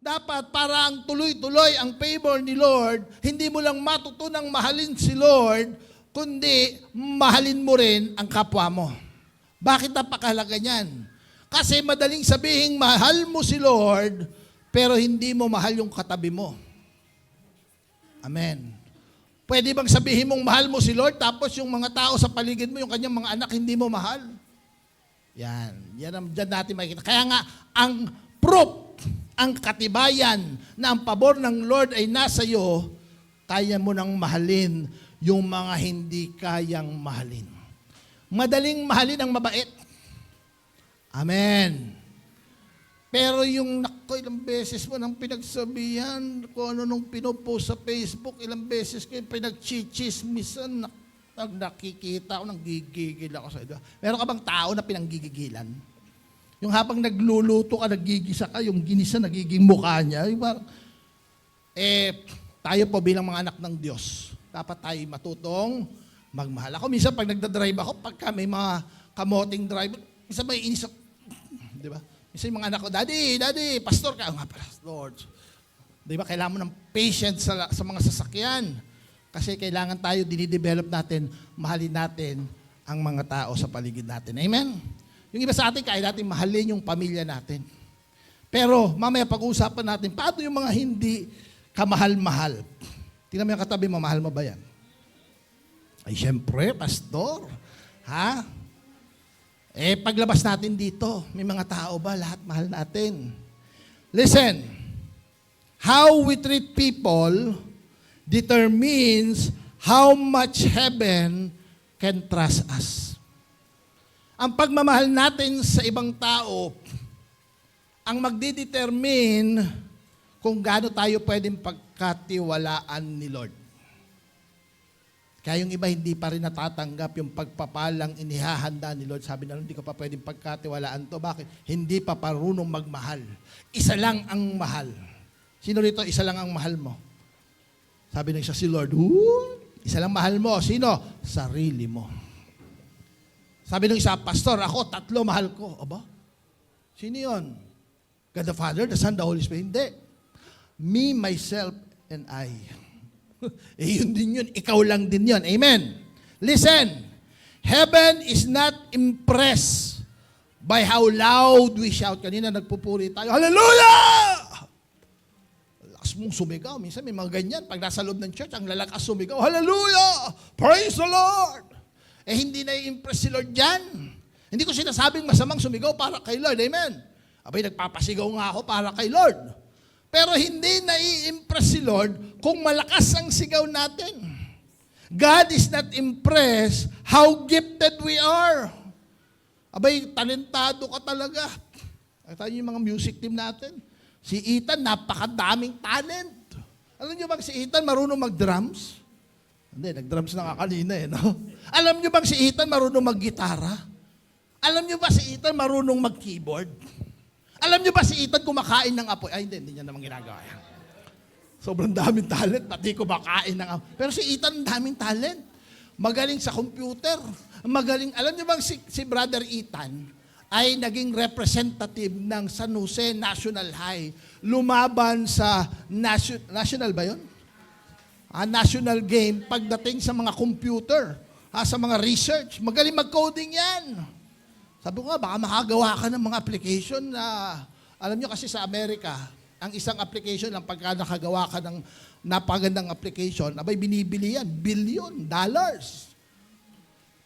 Dapat parang tuloy-tuloy ang favor ni Lord, hindi mo lang matutunang mahalin si Lord, kundi mahalin mo rin ang kapwa mo. Bakit napakahalaga niyan? Kasi madaling sabihin, mahal mo si Lord, pero hindi mo mahal yung katabi mo. Amen. Pwede bang sabihin mong mahal mo si Lord, tapos yung mga tao sa paligid mo, yung kanyang mga anak, hindi mo mahal? Yan ang dyan natin makikita. Kaya nga, ang proof, ang katibayan na ang pabor ng Lord ay nasa iyo, kaya mo nang mahalin yung mga hindi kayang mahalin. Madaling mahalin ang mabait. Amen. Pero yung ilang beses mo nang pinagsabihan, kung ano nung pinopost sa Facebook, ilang beses ko yung pinagchichismisan, nakikita ako, nanggigigil ako sa ito. Meron ka bang tao na pinanggigigilan? Yung habang nagluluto ka, naggigisa ka, yung ginisa nagiging mukha niya. Yung parang, tayo po bilang mga anak ng Diyos, dapat tayo matutong magmahal. Ako minsan pag nagdadrive ako, pagka may mga kamoting driver, minsan may inis ako. Di ba? Minsan yung mga anak ko, Daddy, pastor ka. Nga pala, Lord. Di ba? Kailangan mo ng patience sa mga sasakyan. Kasi kailangan tayo, dinidevelop natin, mahalin natin ang mga tao sa paligid natin. Amen? Yung iba sa atin, kaya natin mahalin yung pamilya natin. Pero, mamaya pag-uusapan natin, paano yung mga hindi kamahal-mahal? Tingnan mo yung katabi mo, mahal mo ba yan? Ay, syempre, pastor. Ha? Paglabas natin dito, may mga tao ba? Lahat mahal natin. Listen, how we treat people determines how much heaven can trust us. Ang pagmamahal natin sa ibang tao, ang magdidetermine kung gaano tayo pwedeng pagkatiwalaan ni Lord. Kaya yung iba hindi pa rin natatanggap yung pagpapalang inihahanda ni Lord. Sabi na, hindi ko pa pwedeng pagkatiwalaan to. Bakit? Hindi pa parunong magmahal. Isa lang ang mahal. Sino rito, isa lang ang mahal mo? Sabi ng isa, si Lord, isa lang mahal mo. Sino? Sarili mo. Sabi ng isa, pastor, ako, 3 mahal ko. Aba? Sino yun? God the Father, the Son, the Holy Spirit? Hindi. Me, myself, and I. Yun din yun. Ikaw lang din yun. Amen. Listen. Heaven is not impressed by how loud we shout. Kanina nagpupuri tayo. Hallelujah! Lakas mong sumigaw. Minsan may mga ganyan. Pag nasa loob ng church, ang lalakas sumigaw. Hallelujah! Praise the Lord! Hindi na i-impress si Lord dyan. Hindi ko sinasabing masamang sumigaw para kay Lord. Amen. Abay, nagpapasigaw nga ako para kay Lord. Pero hindi nai-impress si Lord kung malakas ang sigaw natin. God is not impressed how gifted we are. Abay, talentado ka talaga. Tayo yung mga music team natin. Si Ethan, napakadaming talent. Alam niyo bang si Ethan marunong mag-drums? Hindi, nag-drums na nga kanina no? Alam niyo bang si Ethan marunong mag-gitara? Alam niyo ba si Ethan marunong mag-keyboard? Alam niyo ba si Ethan kumakain ng apoy? Ay, hindi niya naman ginagawa yan. Sobrang daming talent, pati kumakain ng apoy. Pero si Ethan, daming talent. Magaling sa computer. Magaling, alam niyo bang si Brother Ethan ay naging representative ng San Jose National High. Lumaban sa national ba yun? National game pagdating sa mga computer, sa mga research. Magaling mag-coding yan. Sabi ko nga, baka makagawa ka ng mga application na, alam nyo kasi sa Amerika, ang isang application lang pagka nakagawa ka ng napagandang application, abay binibili yan, $1 billion.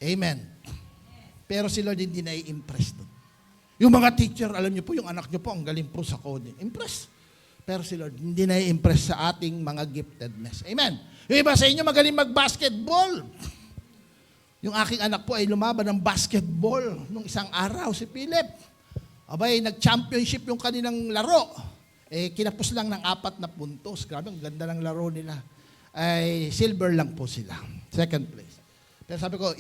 Amen. Pero si Lord hindi na-impress doon. Yung mga teacher, alam nyo po, yung anak nyo po, ang galing po sa coding. Impress. Pero si Lord hindi na-impress sa ating mga giftedness. Amen. Yung iba sa inyo magaling mag-basketball. Yung aking anak po ay lumaban ng basketball nung isang araw, si Philip. Abay, nag-championship yung kanilang laro. Kinapos lang ng 4 na puntos. Grabe, ang ganda ng laro nila. Ay, silver lang po sila. Second place. Pero sabi ko,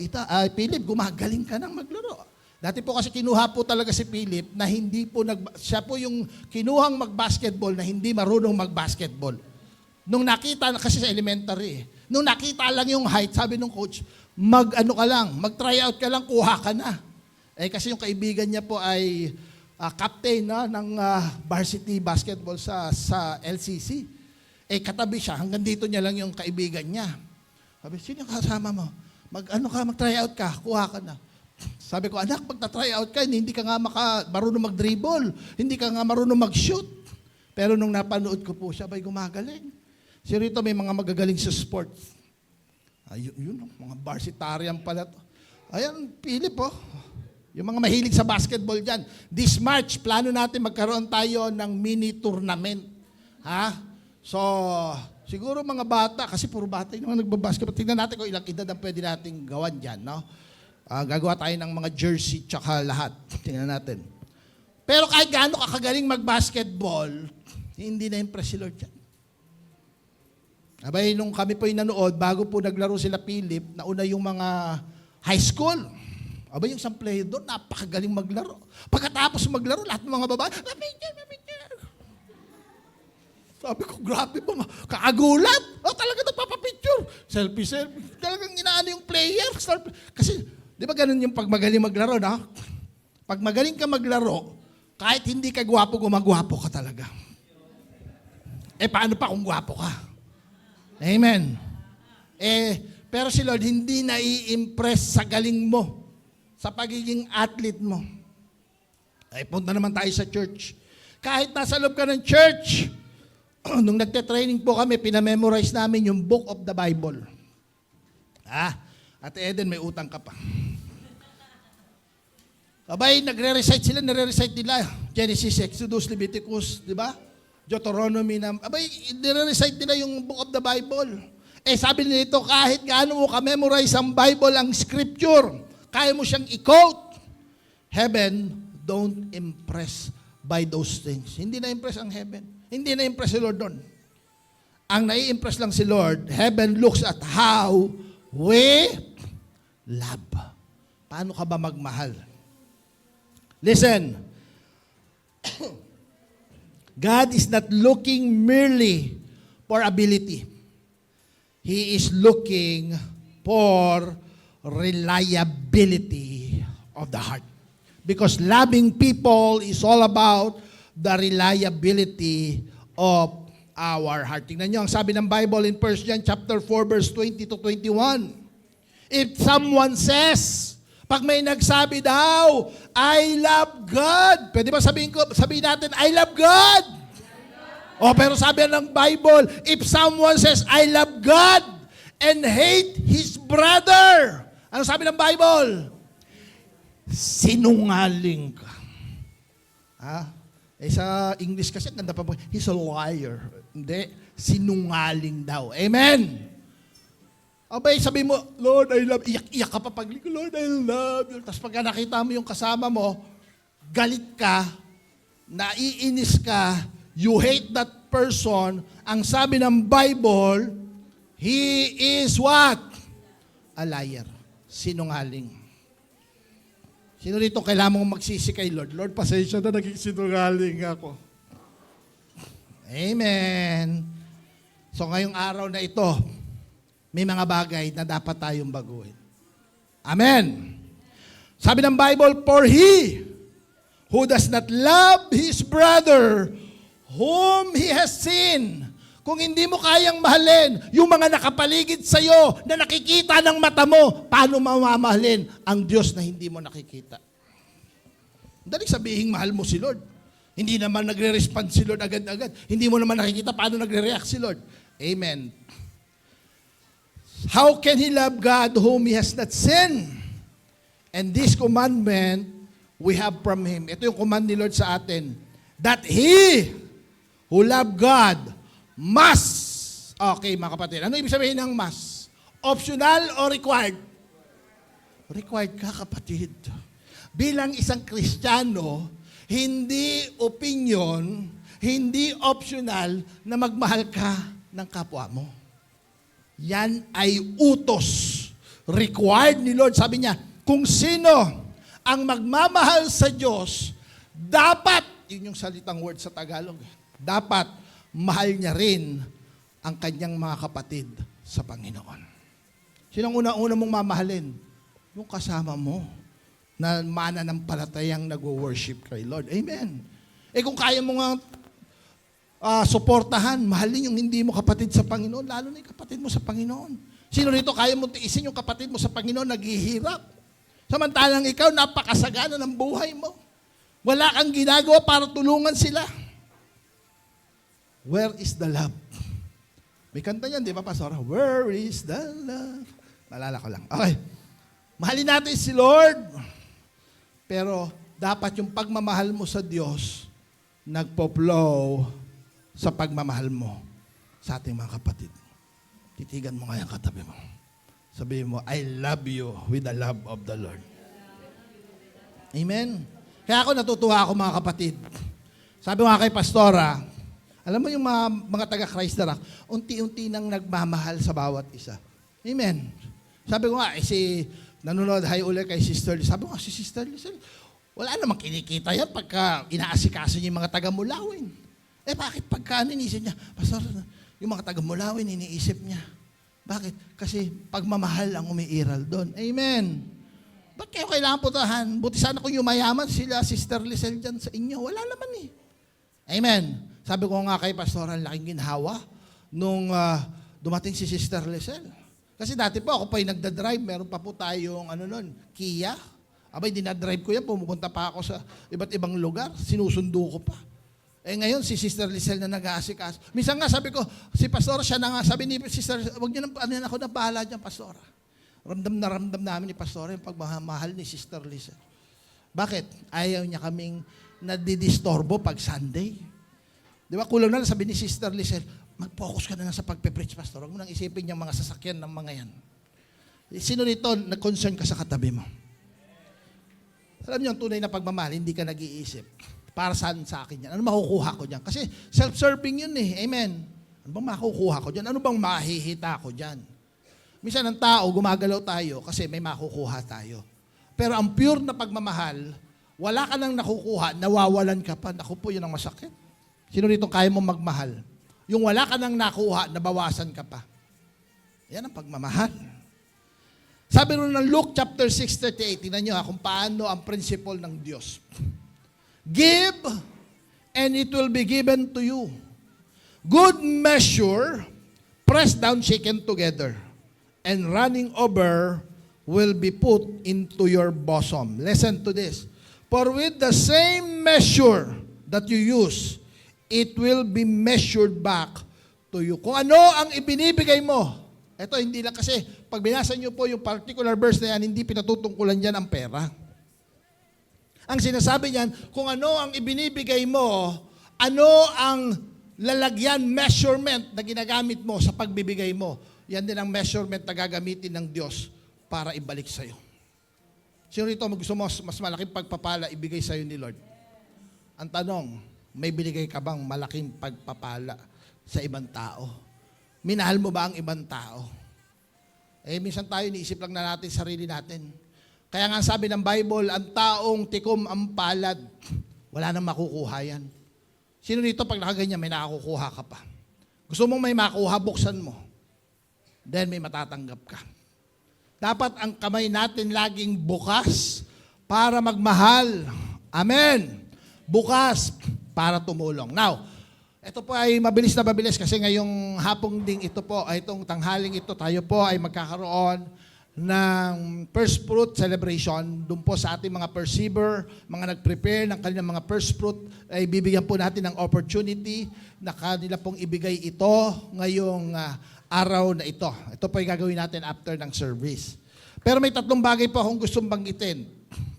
Philip, gumagaling ka nang maglaro. Dati po kasi kinuha po talaga si Philip na hindi po, siya po yung kinuhang mag-basketball na hindi marunong mag-basketball. Nung nakita, kasi sa elementary, nung nakita lang yung height, sabi nung coach, mag-try out ka lang, kuha ka na. Kasi yung kaibigan niya po ay captain ng varsity basketball sa LCC. Katabi siya, hanggang dito niya lang yung kaibigan niya. Sabi, sino yung kasama mo? Mag-try out ka, kuha ka na. Sabi ko, anak, pag na-try out ka, hindi ka nga marunong mag-dribble, hindi ka nga marunong mag-shoot. Pero nung napanood ko po siya, gumagaling. Si Rito may mga magagaling sa sports. Yun, mga varsitarian pala to. Ayan, Philip, yung mga mahilig sa basketball dyan. This March, plano natin magkaroon tayo ng mini tournament. So, siguro mga bata, kasi puro bata yung mga nagbabasketball. Tingnan natin kung ilang edad ang pwede nating gawan dyan, no? Gagawa tayo ng mga jersey tsaka lahat. Tingnan natin. Pero kahit gaano kakagaling mag-basketball, hindi na-impress si Lord dyan. Abay, nung kami po yung nanood, bago po naglaro sila Philip, nauna yung mga high school. Abay, yung isang player doon, napakagaling maglaro. Pagkatapos maglaro, lahat ng mga babae, mapicture. Sabi ko, grabe ba? Kakagulat. Talaga nagpapapicture. Selfie. Talagang inaano yung player. Kasi, di ba ganun yung pag magaling maglaro, na? Pag magaling ka maglaro, kahit hindi ka gwapo, gumagwapo ka talaga. Paano pa kung gwapo ka? Amen. Pero si Lord, hindi nai-impress sa galing mo, sa pagiging athlete mo. Punta naman tayo sa church. Kahit nasa loob ka ng church, nung nagte-training po kami, pinamemorize namin yung book of the Bible. At Eden, may utang ka pa. Abay, nagre-recite nila. Genesis, Exodus, Leviticus, di ba? Deuteronomy abay, nire-recite nila yung book of the Bible. Sabi nito, kahit gaano mo ka-memorize ang Bible, ang scripture, kaya mo siyang i-quote. Heaven, don't impress by those things. Hindi na-impress ang heaven. Hindi na-impress si Lord doon. Ang nai-impress lang si Lord, heaven looks at how we love. Paano ka ba magmahal? Listen. God is not looking merely for ability. He is looking for reliability of the heart. Because loving people is all about the reliability of our heart. Tingnan nyo, ang sabi ng Bible in 1 John chapter 4, verse 20 to 21. If someone says, pag may nagsabi daw, I love God. Pwede ba sabihin natin, I love God? Pero sabi ng Bible, if someone says, I love God and hate his brother. Ano sabi ng Bible? Sinungaling ka. Sa English kasi, ang ganda pa po, he's a liar. Hindi, sinungaling daw. Amen? Abay, sabi mo, Lord, I love, iyak ka pa pag, Lord, I love you. Tapos pagka nakita mo yung kasama mo, galit ka, naiinis ka, you hate that person, ang sabi ng Bible, he is what? A liar. Sinungaling. Sino rito kailangan mong magsisi kay Lord? Lord, pasensya na, naging sinungaling ako. Amen. So ngayong araw na ito, may mga bagay na dapat tayong baguhin. Amen. Sabi ng Bible, for he who does not love his brother whom he has seen. Kung hindi mo kayang mahalin yung mga nakapaligid sa iyo na nakikita ng mata mo, paano mamamahalin ang Diyos na hindi mo nakikita? Dali sabihin, mahal mo si Lord. Hindi naman nagre-respond si Lord agad-agad. Hindi mo naman nakikita paano nagre-react si Lord. Amen. How can he love God whom he has not seen? And this commandment we have from him. Ito yung command ni Lord sa atin. That he who love God must. Okay, mga kapatid. Ano ibig sabihin ng must? Optional o required? Required ka, kapatid. Bilang isang Kristiyano, hindi opinion, hindi optional na magmahal ka ng kapwa mo. Yan ay utos. Required ni Lord. Sabi niya, kung sino ang magmamahal sa Diyos, dapat, yun yung salitang word sa Tagalog, dapat mahal niya rin ang kanyang mga kapatid sa Panginoon. Sinong una-una mong mamahalin? Yung kasama mo. na mananampalatayang nagwo-worship kay Lord. Amen. Kung kaya mo nga suportahan, mahalin yung hindi mo kapatid sa Panginoon, lalo na yung kapatid mo sa Panginoon. Sino rito kaya mo tiisin yung kapatid mo sa Panginoon naghihirap? Samantalang ikaw, napakasagana ng buhay mo. Wala kang ginagawa para tulungan sila. Where is the love? May kanta yan, di ba, Pastor? Where is the love? Naalala ko lang. Okay. Mahalin natin si Lord. Pero dapat yung pagmamahal mo sa Diyos nagpo-flow sa pagmamahal mo sa ating mga kapatid. Titigan mo nga yung katabi mo. Sabihin mo, I love you with the love of the Lord. Amen? Kaya ako natutuwa ako mga kapatid. Sabi ko nga kay Pastora, alam mo yung mga taga-Christ na unti-unti nang nagmamahal sa bawat isa. Amen? Sabi ko nga, si nanonood hi ulit kay Sister Liz. Sabi ko nga, si Sister Liz, wala namang kinikita yan pagka inaasikaso niya yung mga taga-Mulawin. Bakit pagka inisip niya, Pastor, yung mga taga-Mulawin, iniisip niya. Bakit? Kasi pagmamahal ang umiiral doon. Amen? Ba't kayo kailangan putahan? Buti sana kung yumayaman sila, Sister Lizelle dyan sa inyo. Wala naman eh. Amen? Sabi ko nga kay Pastor, ang laking ginhawa nung dumating si Sister Lizelle. Kasi dati po ako pa yung nagdadrive, meron pa po tayong Kia. Abay, dinadrive ko yan, pumupunta pa ako sa iba't ibang lugar, sinusundo ko pa. Ngayon, si Sister Lizelle na nag-aasikas. Minsan nga sabi ko, si Pastor, siya na nga, sabi ni Sister, wag niyo na ako na bahala dyan, Pastor. Ramdam namin ni Pastor yung pagmamahal ni Sister Lizelle. Bakit? Ayaw niya kaming nadidistorbo pag Sunday. Di ba? Kulang na lang sabi ni Sister Lizelle, mag-focus ka na lang sa pagpe-preach, Pastor. Huwag mo nang isipin yung mga sasakyan ng mga yan. Sino rito nag-concern ka sa katabi mo? Alam niyo, ang tunay na pagmamahal, hindi ka nag-iisip. Para saan sa akin yan? Ano makukuha ko dyan? Kasi self-serving yun eh. Amen. Ano bang makukuha ko dyan? Ano bang mahihita ko dyan? Minsan ang tao, gumagalaw tayo kasi may makukuha tayo. Pero ang pure na pagmamahal, wala ka nang nakukuha, nawawalan ka pa. Naku po, yun ang masakit. Sino rito kaya mo magmahal? Yung wala ka nang nakuha, nabawasan ka pa. Yan ang pagmamahal. Sabi rin ng Luke chapter 6:38, tingnan nyo kung paano ang principle ng Diyos. Give, and it will be given to you. Good measure, pressed down, shaken together, and running over will be put into your bosom. Listen to this. For with the same measure that you use, it will be measured back to you. Kung ano ang ibinibigay mo, ito hindi lang kasi, pag binasa nyo po yung particular verse na yan, hindi pinatutungkulan dyan ang pera. Ang sinasabi niyan, kung ano ang ibinibigay mo, ano ang lalagyan, measurement na ginagamit mo sa pagbibigay mo, yan din ang measurement na gagamitin ng Diyos para ibalik sa'yo. Sino rito gusto mo mas malaking pagpapala ibigay sa'yo ni Lord? Ang tanong, may binigay ka bang malaking pagpapala sa ibang tao? Minahal mo ba ang ibang tao? Minsan tayo iniisip lang na natin sarili natin. Kaya nga sabi ng Bible, ang taong tikom ang palad, wala nang makukuha yan. Sino rito pag nakaganyan, may nakakukuha ka pa? Gusto mong may makuha, buksan mo. Then may matatanggap ka. Dapat ang kamay natin laging bukas para magmahal. Amen. Bukas para tumulong. Now, ito po ay mabilis na mabilis kasi ngayong hapong ding ito po, ay itong tanghaling ito, tayo po ay magkakaroon ng first fruit celebration. Doon po sa ating mga perceiver, mga nag-prepare ng kanilang mga first fruit, ay bibigyan po natin ng opportunity na kanila pong ibigay ito ngayong araw na ito. Ito po ay gagawin natin after ng service. Pero may tatlong bagay po akong gustong banggitin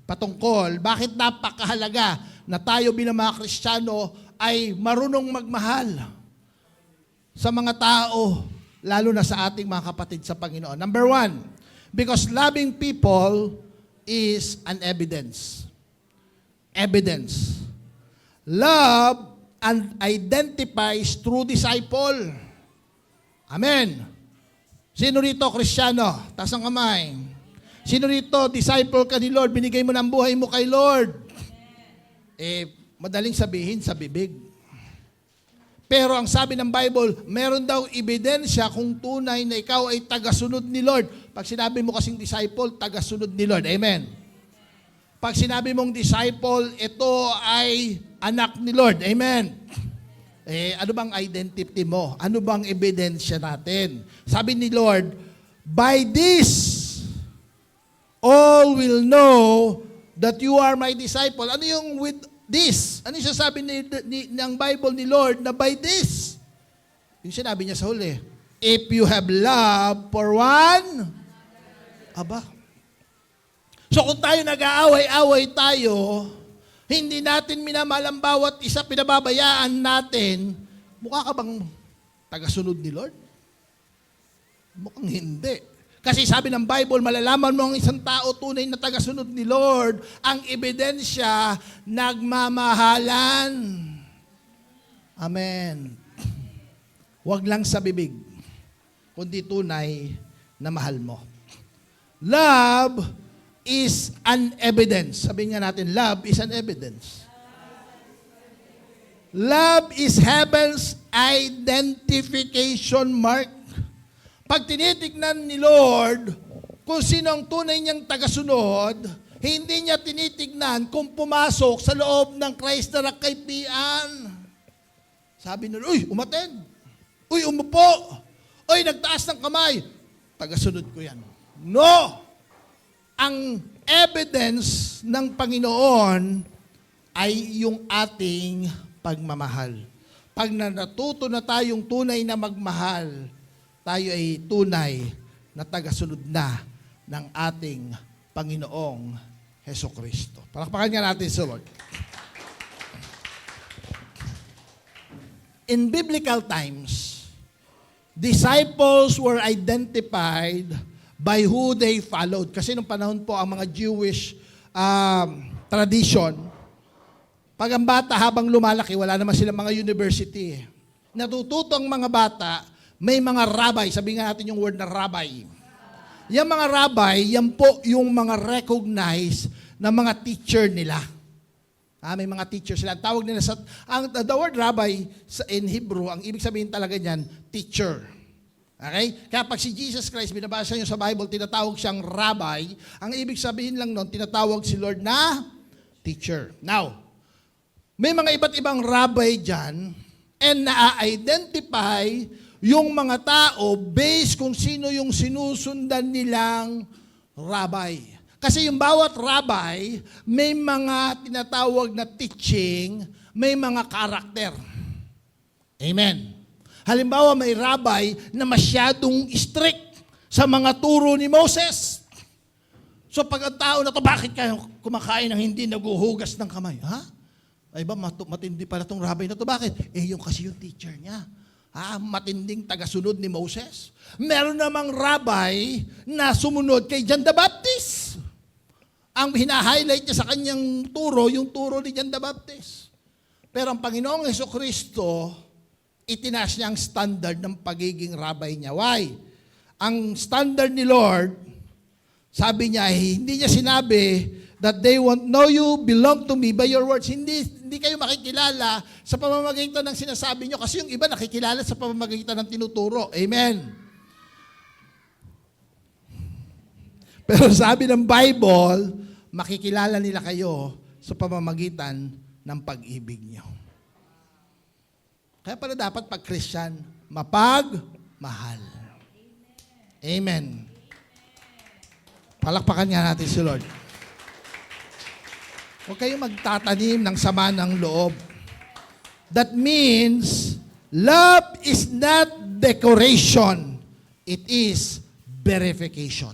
patungkol bakit napakahalaga na tayo bilang mga Kristiyano ay marunong magmahal sa mga tao, lalo na sa ating mga kapatid sa Panginoon. Number one, because loving people is an evidence. Evidence. Love and identifies true disciple. Amen. Sino rito, Kristiyano? Taas ang kamay. Sino rito, disciple ka ni Lord? Binigay mo ng buhay mo kay Lord. Madaling sabihin sa bibig. Pero ang sabi ng Bible, meron daw ebidensya kung tunay na ikaw ay tagasunod ni Lord. Pag sinabi mo kasing disciple, tagasunod ni Lord. Amen. Pag sinabi mong disciple, ito ay anak ni Lord. Amen. Ano bang identity mo? Ano bang ebidensya natin? Sabi ni Lord, by this, all will know that you are my disciple. Ano yung with this? Ano yung sasabi ng Bible ni Lord na by this? Yung sinabi niya sa huli, if you have love for one, aba. So kung tayo nag-aaway-away tayo, hindi natin minamahal ang bawat isa, pinababayaan natin, mukha ka bang tagasunod ni Lord? Mukhang hindi. Kasi sabi ng Bible, malalaman mo ang isang tao tunay na tagasunod ni Lord, ang ebidensya, nagmamahalan. Amen. Huwag lang sa bibig, kundi tunay na mahal mo. Love is an evidence. Sabihin nga natin, love is an evidence. Love is heaven's identification mark. Pag tinitignan ni Lord kung sino ang tunay niyang tagasunod, hindi niya tinitignan kung pumasok sa loob ng Christ na nakaipian. Sabi nila, uy, umattend. Uy, umupo. Uy, nagtaas ng kamay. Tagasunod ko yan. No! Ang evidence ng Panginoon ay yung ating pagmamahal. Pag natuto na tayong tunay na magmahal, tayo ay tunay na tagasunod na ng ating Panginoong Hesukristo. Palakpakan nga natin sa Lord. In biblical times, disciples were identified by who they followed. Kasi nung panahon po, ang mga Jewish tradition, pag ang bata habang lumalaki, wala naman silang mga university. Natututo ang mga bata, may mga rabbi, sabi nga natin yung word na rabbi. Yung mga rabbi, yan po yung mga recognized na mga teacher nila. May mga teacher sila. Ang tawag nila the word rabbi in Hebrew, ang ibig sabihin talaga niyan, teacher. Okay? Kaya pag si Jesus Christ, binabasa niyo sa Bible, tinatawag siyang rabbi, ang ibig sabihin lang nun, tinatawag si Lord na teacher. Now, may mga iba't ibang rabbi dyan, and na-identify yung mga tao based kung sino yung sinusundan nilang rabbi. Kasi yung bawat rabbi, may mga tinatawag na teaching, may mga karakter. Amen. Halimbawa, may rabbi na masyadong strict sa mga turo ni Moses. So pag ang tao na to, bakit kayo kumakain ng hindi naguhugas ng kamay? Ha? Ay ba, matindi pala tong rabbi na to. Bakit? Yung kasi yung teacher niya. Matinding tagasunod ni Moses. Meron namang rabbi na sumunod kay John the Baptist. Ang hina-highlight niya sa kanyang turo, yung turo ni John the Baptist. Pero ang Panginoong Hesukristo, itinaas niya ang standard ng pagiging rabbi niya. Why? Ang standard ni Lord, sabi niya, hindi niya sinabi that they won't know you, belong to me by your words. Hindi kayo makikilala sa pamamagitan ng sinasabi niyo kasi yung iba nakikilala sa pamamagitan ng tinuturo. Amen. Pero sabi ng Bible, makikilala nila kayo sa pamamagitan ng pag-ibig niyo. Kaya pala dapat pag Christian, mapagmahal. Amen. Palakpakan nga natin si Lord. Huwag kayong magtatanim ng sama ng loob. That means, love is not decoration. It is verification.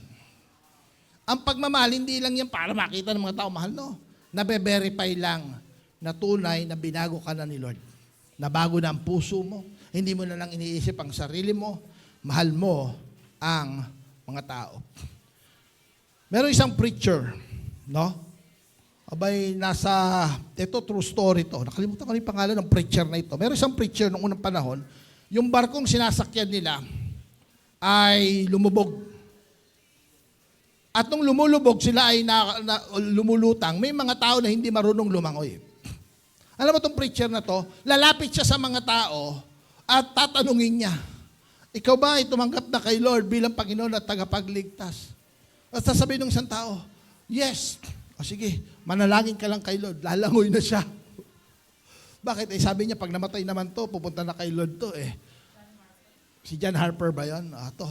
Ang pagmamahal, hindi lang yan para makita ng mga tao mahal, no? Nabe-verify lang na tunay na binago ka na ni Lord. Nabago na ang puso mo. Hindi mo na lang iniisip ang sarili mo. Mahal mo ang mga tao. Meron isang preacher, no? Abay, ito true story to. Nakalimutan ko yung pangalan ng preacher na ito. Meron isang preacher noong unang panahon, yung barkong sinasakyan nila ay lumubog. At nung lumulubog, sila ay lumulutang, may mga tao na hindi marunong lumangoy. Alam mo itong preacher na to, lalapit siya sa mga tao at tatanungin niya, ikaw ba ay tumanggap na kay Lord bilang Panginoon at tagapagligtas? At sasabihin ng isang tao, yes. O sige, manalangin ka lang kay Lord. Lalangoy na siya. Bakit? Sabi niya, pag namatay naman to, pupunta na kay Lord to eh. Si John Harper ba yan? To.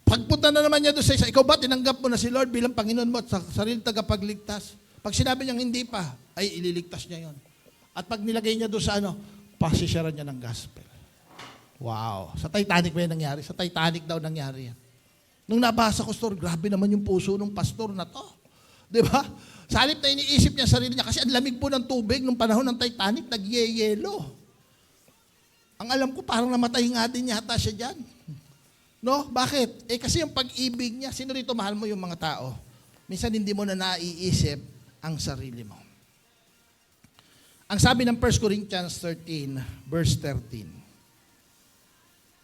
Pagpunta na naman niya doon sa isa, ikaw ba tinanggap mo na si Lord bilang Panginoon mo at sa sarili tagapagligtas? Pag sinabi niyang hindi pa, ay ililigtas niya yon. At pag nilagay niya doon sa pasisyaran niya ng gospel. Wow. Sa Titanic ba yan nangyari? Sa Titanic daw nangyari yan. Nung nabasa ko, store, grabe naman yung puso ng pastor na to. Di ba? Sa halip na iniisip niya sarili niya, kasi ang lamig po ng tubig nung panahon ng Titanic, nagyeyelo. Ang alam ko, parang namatay nga din yata siya dyan. No? Bakit? Kasi yung pag-ibig niya, sino rito mahal mo yung mga tao? Minsan hindi mo na naiisip ang sarili mo. Ang sabi ng 1 Corinthians 13, verse 13.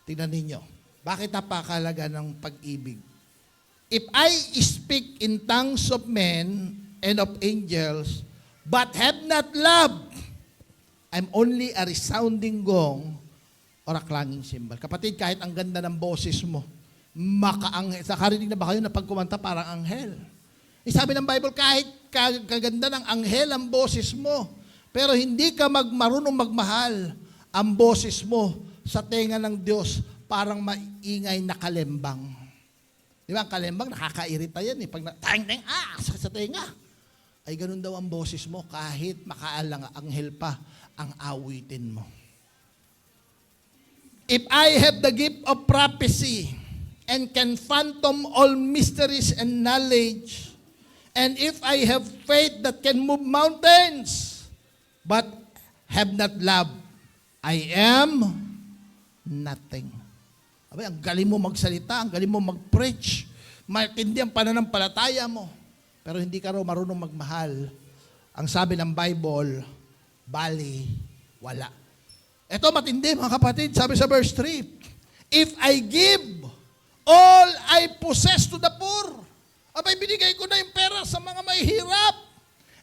Tingnan ninyo. Bakit napakalaga ng pag-ibig? If I speak in tongues of men and of angels, but have not love, I'm only a resounding gong or a clanging cymbal. Kapatid, kahit ang ganda ng boses mo, nakarinig na ba kayo na pag kumanta parang anghel? Sabi ng Bible, kahit kaganda ng anghel ang boses mo, pero hindi ka marunong magmahal, ang boses mo sa tenga ng Diyos parang maingay na kalembang. Di ba, ang kalembang nakakairita yan eh. Pag tang-tang, sa tenga. Ay ganun daw ang boses mo kahit makaalang anghel pa ang awitin mo. If I have the gift of prophecy and can fathom all mysteries and knowledge, and if I have faith that can move mountains, but have not love, I am nothing. Abay, ang galing mo magsalita, ang galing mo mag-preach, matindi ang pananampalataya mo, pero hindi ka raw marunong magmahal. Ang sabi ng Bible, bali, wala. Ito matindi mga kapatid, sabi sa verse 3, if I give all I possess to the poor, abay binigay ko na yung pera sa mga mahihirap,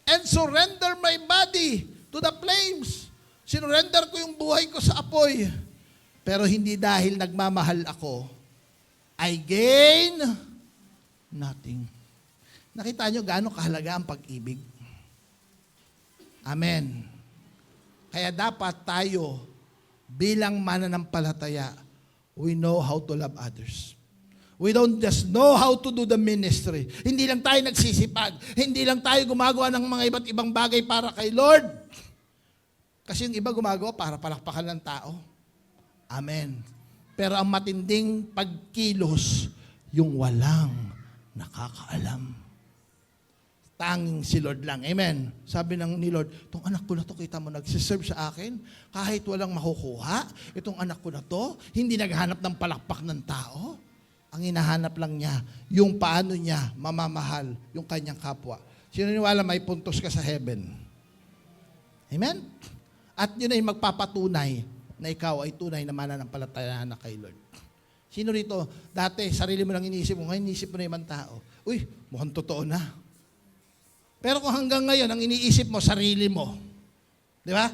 and surrender my body to the flames. Sinurrender ko yung buhay ko sa apoy. Pero hindi dahil nagmamahal ako, I gain nothing. Nakita nyo gaano kahalaga ang pag-ibig? Amen. Kaya dapat tayo, bilang mananampalataya, we know how to love others. We don't just know how to do the ministry. Hindi lang tayo nagsisipag. Hindi lang tayo gumagawa ng mga iba't ibang bagay para kay Lord. Kasi yung iba gumagawa para palakpakan ng tao. Amen. Pero ang matinding pagkilos, yung walang nakakaalam. Tanging si Lord lang. Amen. Sabi ni Lord, itong anak ko na to, kita mo, nagsiserve sa akin, kahit walang makukuha, itong anak ko na to, hindi naghanap ng palakpak ng tao. Ang hinahanap lang niya, yung paano niya mamamahal yung kanyang kapwa. Sino niwala may puntos ka sa heaven? Amen? At yun ay magpapatunay na ikaw ay tunay na mananampalataya na kay Lord. Sino rito, dati, sarili mo lang iniisip mo, ngayon iniisip mo na ibang tao. Uy, mukhang totoo na. Pero kung hanggang ngayon, ang iniisip mo, sarili mo. Di ba?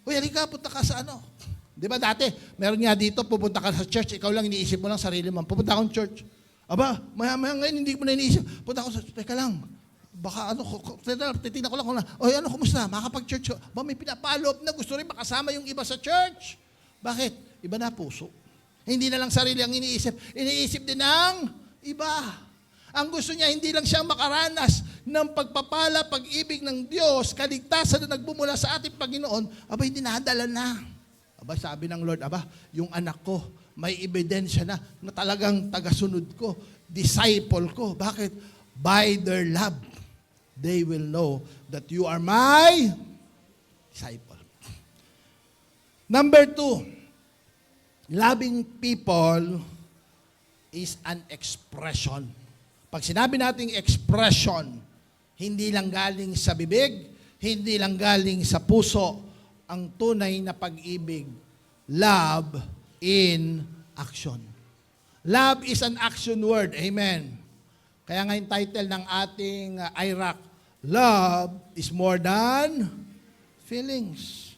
Uy, halika, punta ka sa ano. Di ba dati, meron nga dito, pupunta ka sa church, ikaw lang iniisip mo lang sarili mo. Pupunta akong church. Aba, maya ngayon, hindi mo na iniisip. Punta ako sa church, teka lang. Baka titignan ko lang kung oy, kumusta? Makakapag-church ko. Ba, may pinapaloob na gusto rin makasama yung iba sa church. Bakit? Iba na puso. Hindi na lang sarili ang iniisip. Iniisip din ng iba. Ang gusto niya, hindi lang siya makaranas ng pagpapala, pag-ibig ng Diyos, kaligtasan na nagbumula sa ating Panginoon, abay, dinadala na. Aba, sabi ng Lord, yung anak ko, may ebidensya na talagang tagasunod ko, disciple ko. Bakit? By their love, they will know that you are my disciple. Number 2, loving people is an expression. Pag sinabi nating expression, hindi lang galing sa bibig, hindi lang galing sa puso, ang tunay na pag-ibig, love in action. Love is an action word. Amen. Kaya nga yung title ng ating IRAC, Love is more than feelings.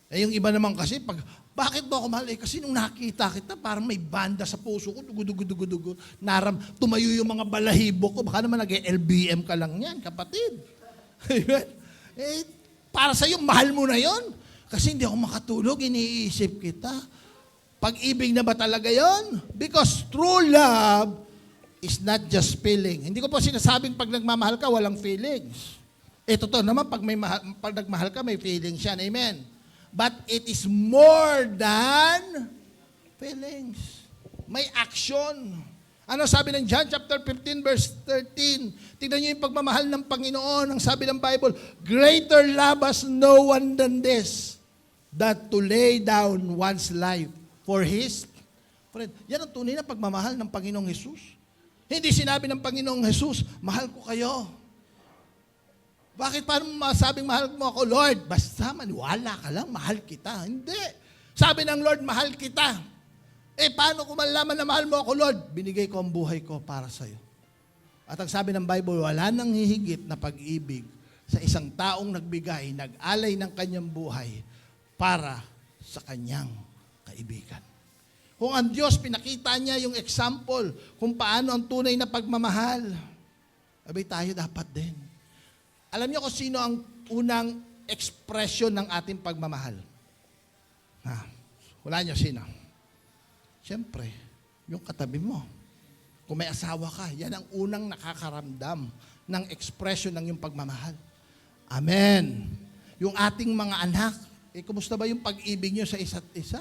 Yung iba naman kasi, pag Bakit mo ako mahal? Kasi nung nakita kita, parang may banda sa puso ko, dugo. Tumayo yung mga balahibo ko. Baka naman nag-LBM ka lang yan, kapatid. Para sa'yo, mahal mo na yon. Kasi hindi ako makatulog, iniisip kita. Pag-ibig na ba talaga yon? Because true love is not just feeling. Hindi ko po sinasabing pag nagmamahal ka, walang feelings. Totoo naman, pag nagmahal ka, may feelings yan. Amen. But it is more than feelings. May action. Ano sabi ng John chapter 15 verse 13? Tingnan niyo yung pagmamahal ng Panginoon. Ang sabi ng Bible, greater love has no one than this, that to lay down one's life for His friend. Yan ang tunay na pagmamahal ng Panginoong Jesus. Hindi sinabi ng Panginoong Jesus, mahal ko kayo. Bakit? Paano masabing mahal mo ako, Lord? Basta maniwala ka lang, mahal kita. Hindi. Sabi ng Lord, mahal kita. Paano ko malalaman na mahal mo ako, Lord? Binigay ko ang buhay ko para sa'yo. At ang sabi ng Bible, wala nang hihigit na pag-ibig sa isang taong nagbigay, nag-alay ng kanyang buhay para sa kanyang kaibigan. Kung ang Diyos, pinakita niya yung example kung paano ang tunay na pagmamahal, abay tayo dapat din. Alam niyo kung sino ang unang expression ng ating pagmamahal? Wala niyo sino? Siyempre, yung katabi mo. Kung may asawa ka, yan ang unang nakakaramdam ng expression ng iyong pagmamahal. Amen. Yung ating mga anak, kumusta ba yung pag-ibig niyo sa isa't isa?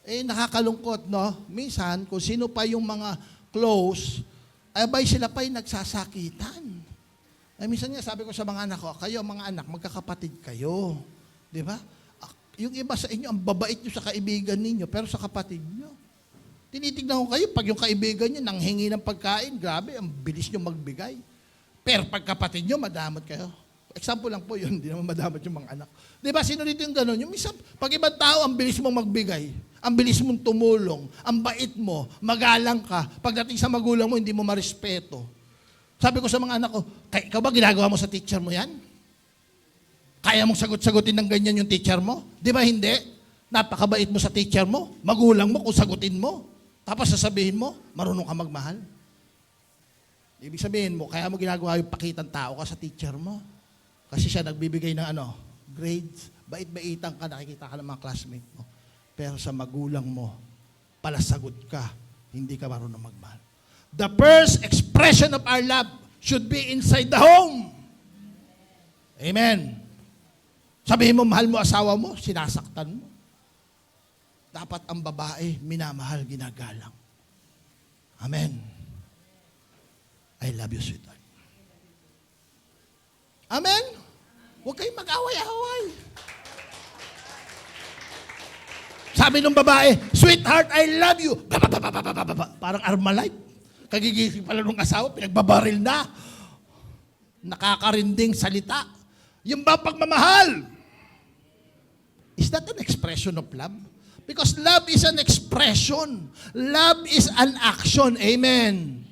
Nakakalungkot, no? Minsan, kung sino pa yung mga close, abay sila pa'y nagsasakitan. Minsan nga, sabi ko sa mga anak ko, kayo mga anak, magkakapatid kayo. Di ba? Yung iba sa inyo, ang babait nyo sa kaibigan ninyo, pero sa kapatid nyo. Tinitignan ko kayo, pag yung kaibigan nyo nanghingi ng pagkain, grabe, ang bilis nyo magbigay. Pero pag kapatid nyo, madamot kayo. Example lang po yun, hindi naman madamot yung mga anak. Di ba, sino dito yung gano'n? Yung minsan, pag ibang tao, ang bilis mong magbigay, ang bilis mong tumulong, ang bait mo, magalang ka. Pagdating sa magulang mo, hindi mo marespeto. Sabi ko sa mga anak ko, ikaw ba ginagawa mo sa teacher mo yan? Kaya mong sagot-sagutin ng ganyan yung teacher mo? Di ba hindi? Napakabait mo sa teacher mo, magulang mo kung sagutin mo. Tapos sasabihin mo, marunong ka magmahal. Ibig sabihin mo, kaya mo ginagawa yung pakitang tao ka sa teacher mo. Kasi siya nagbibigay ng grades. Bait-baitan ka, nakikita ka ng mga classmate mo. Pero sa magulang mo, palasagot ka, hindi ka marunong magmahal. The first expression of our love should be inside the home. Amen. Sabihin mo, mahal mo asawa mo, sinasaktan mo. Dapat ang babae, minamahal, ginagalang. Amen. I love you, sweetheart. Amen? Huwag kayong mag-away-away. Sabi ng babae, sweetheart, I love you. Parang Armalite. Kagigising pala nung asawa, pinagbabaril na. Nakakarinding salita. Yung ba pagmamahal? Is that an expression of love? Because love is an expression. Love is an action. Amen.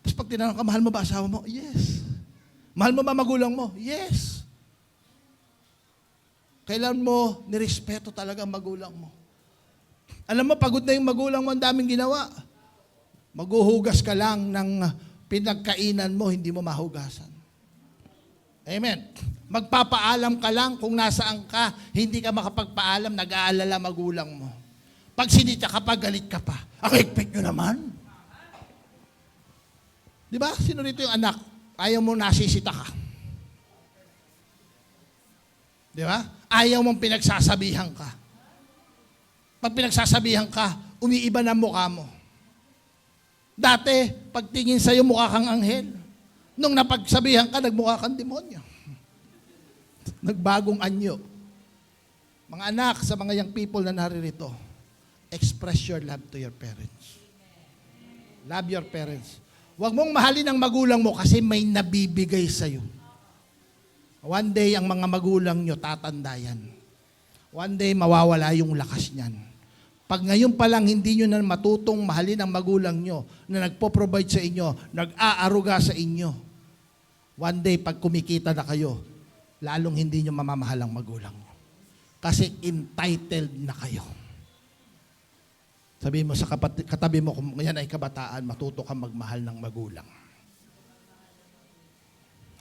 Tapos pag tinanong ka, mahal mo ba asawa mo? Yes. Mahal mo ba magulang mo? Yes. Kailan mo nirespeto talaga ang magulang mo? Alam mo, pagod na yung magulang mo, ang daming ginawa. Maghuhugas ka lang ng pinagkainan mo, hindi mo mahugasan. Amen. Magpapaalam ka lang kung nasaan ka, hindi ka makapagpaalam, nag-aalala magulang mo. Pag sinita ka pa, galit ka pa. Ang higpit nyo naman. Di ba? Sino rito yung anak? Ayaw mo nasisita ka. Di ba? Ayaw mong pinagsasabihan ka. Pag pinagsasabihan ka, umiiba na mukha mo. Dati, pagtingin sa'yo, mukha kang anghel. Nung napagsabihan ka, nagmukha kang demonyo. Nagbagong anyo. Mga anak, sa mga young people na naririto, express your love to your parents. Love your parents. Huwag mong mahalin ang magulang mo kasi may nabibigay sa'yo. One day, ang mga magulang nyo, tatanda yan. One day, mawawala yung lakas niyan. Pag ngayon pa lang hindi nyo na matutong mahalin ang magulang nyo na nagpo-provide sa inyo, nag-aaruga sa inyo, one day, pag kumikita na kayo, lalong hindi nyo mamamahal ang magulang nyo. Kasi entitled na kayo. Sabihin mo sa katabi mo, kung yan ay kabataan, matuto kang magmahal ng magulang.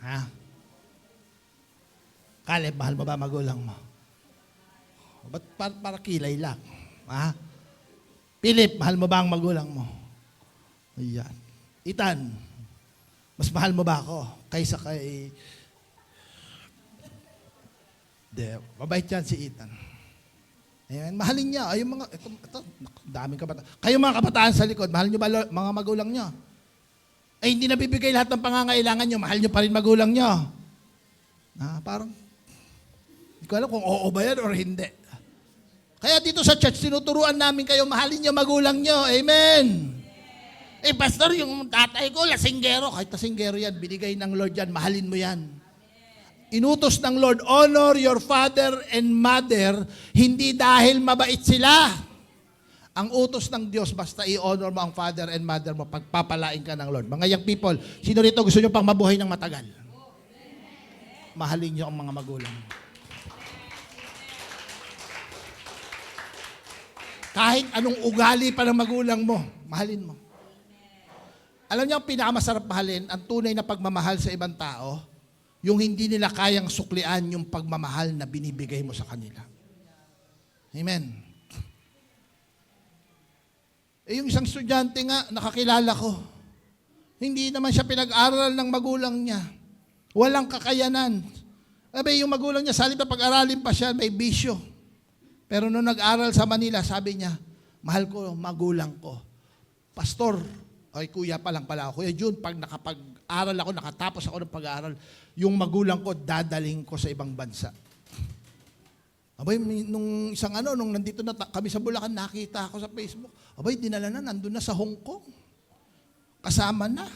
Ha? Caleb, mahal mo ba magulang mo? Ba't para kilay lang? Ha? Philip, mahal mo ba ang magulang mo? Ayan. Ethan, mas mahal mo ba ako kaysa kay... Mabait yan si Ethan. Ayan, mahalin niya. Ay, yung mga, ito, daming kabataan. Kayo mga kabataan sa likod, mahal niyo ba mga magulang niyo? Ay, hindi nabibigay lahat ng pangangailangan niyo, mahal niyo pa rin magulang niyo. Parang, hindi ko alam kung oo ba yan or hindi. Kaya dito sa church, tinuturuan namin kayo, mahalin niyo magulang niyo. Amen. Pastor, yung tatay ko, lasinggero. Kahit lasinggero yan, binigay ng Lord yan, mahalin mo yan. Inutos ng Lord, honor your father and mother, hindi dahil mabait sila. Ang utos ng Diyos, basta i-honor mo ang father and mother mo, pagpapalain ka ng Lord. Mga young people, sino rito gusto nyo pang mabuhay ng matagal? Mahalin nyo ang mga magulang. Kahit anong ugali pa ng magulang mo, mahalin mo. Alam niyo ang pinakamasarap mahalin, ang tunay na pagmamahal sa ibang tao, yung hindi nila kayang suklian yung pagmamahal na binibigay mo sa kanila. Amen. Yung isang estudyante nga, nakakilala ko. Hindi naman siya pinag-aral ng magulang niya. Walang kakayanan. Yung magulang niya, salip na pag-aralin pa siya, may bisyo. Pero nung nag-aral sa Manila, sabi niya, mahal ko magulang ko. Pastor, ay kuya pa lang pala ako. Kuya Jun, pag nakapag-aral ako, nakatapos ako ng pag-aaral, yung magulang ko, dadaling ko sa ibang bansa. Abay, nung isang nung nandito na kami sa Bulacan, nakita ako sa Facebook. Abay, dinala na, nandun na sa Hong Kong. Kasama na.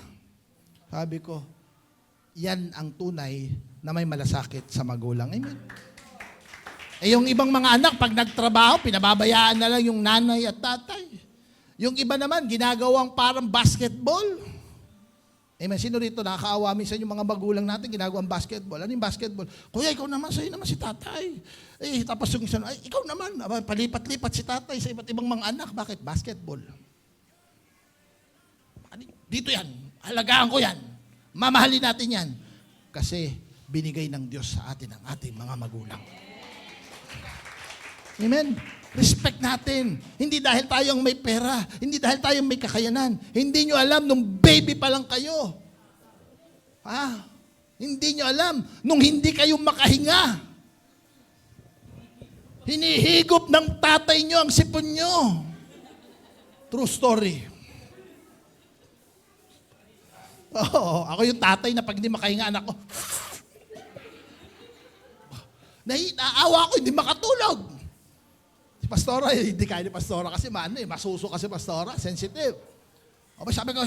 Sabi ko, yan ang tunay na may malasakit sa magulang. Amen. Yung ibang mga anak, pag nagtrabaho, pinababayaan na lang yung nanay at tatay. Yung iba naman, ginagawang parang basketball. Amen. Sino rito nakakaawa minsan yung mga magulang natin ginagawang basketball? Ano yung basketball? Kuya, ikaw naman, sa'yo naman si tatay. Tapos yung isa, ikaw naman. Palipat-lipat si tatay sa iba't ibang mga anak. Bakit? Basketball. Dito yan. Halagaan ko yan. Mamahalin natin yan. Kasi binigay ng Diyos sa atin ang ating mga magulang. Amen. Respect natin. Hindi dahil tayong may pera. Hindi dahil tayong may kakayanan. Hindi nyo alam nung baby pa lang kayo. Hindi nyo alam nung hindi kayo makahinga. Hinihigop ng tatay nyo ang sipon nyo. True story. Ako yung tatay na pag hindi makahinga anak ko, naawa ako, hindi makatulog. Si Pastora, hindi kaya ni Pastora kasi masuso kasi Pastora, sensitive. Sabi ko,